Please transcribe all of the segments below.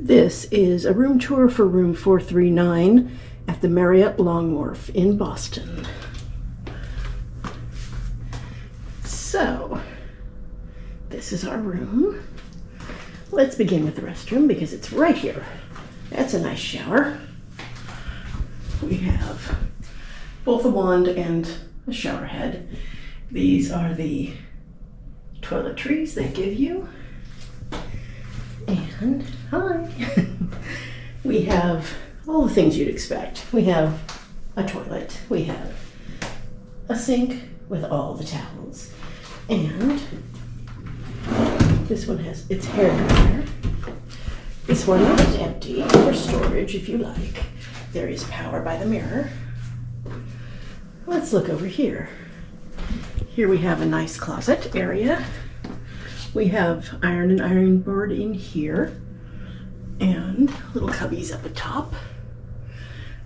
This is a room tour for room 439 at the Marriott Wharf in Boston. So, this is our room. Let's begin with the restroom because it's right here. That's a nice shower. We have both a wand and a shower head. These are the toiletries they give you. And hi! We have all the things you'd expect. We have a toilet, we have a sink with all the towels, and this one has its hair dryer. This one is empty for storage if you like. There is power by the mirror. Let's look over here. Here we have a nice closet area. We have iron board in here and little cubbies up at top.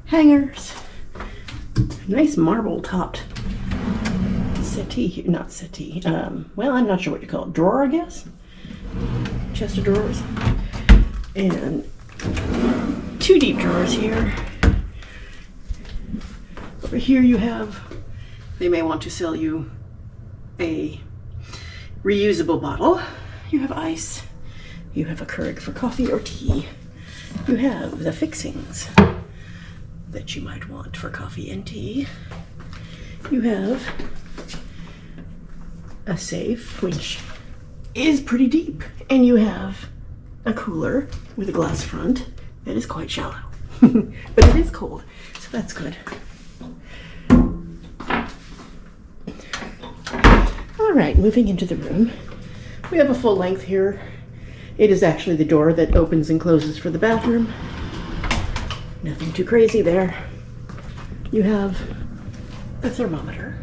Hangers. Nice marble topped settee here, not settee. Well, I'm not sure what you call it. Drawer, I guess. Chest of drawers. And 2 deep drawers here. Over here you have, they may want to sell you a reusable bottle. You have ice. You have a Keurig for coffee or tea. You have the fixings that you might want for coffee and tea. You have a safe, which is pretty deep, and you have a cooler with a glass front that is quite shallow, but it is cold, so that's good. All right, moving into the room. We have a full length here. It is actually the door that opens and closes for the bathroom. Nothing too crazy there. You have a thermometer.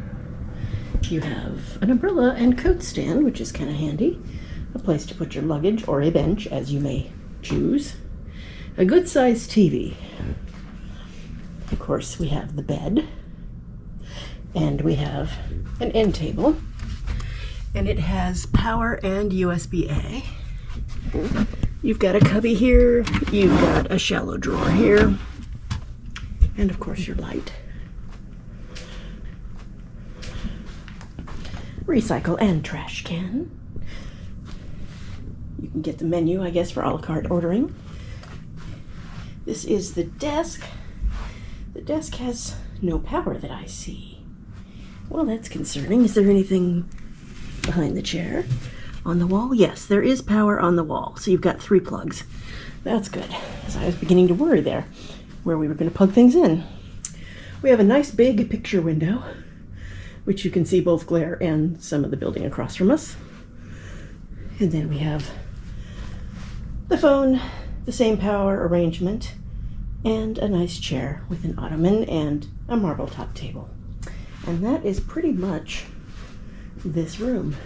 You have an umbrella and coat stand, which is kind of handy. A place to put your luggage or a bench, as you may choose. A good sized TV. Of course, we have the bed. And we have an end table. And it has power and USB-A. You've got a cubby here. You've got a shallow drawer here. And of course your light. Recycle and trash can. You can get the menu, I guess, for a la carte ordering. This is the desk. The desk has no power that I see. Well, that's concerning. Is there anything behind the chair? On the wall? Yes, there is power on the wall. So you've got 3 plugs. That's good, because I was beginning to worry there where we were going to plug things in. We have a nice big picture window, which you can see both glare and some of the building across from us. And then we have the phone, the same power arrangement, and a nice chair with an ottoman and a marble top table. And that is pretty much this room.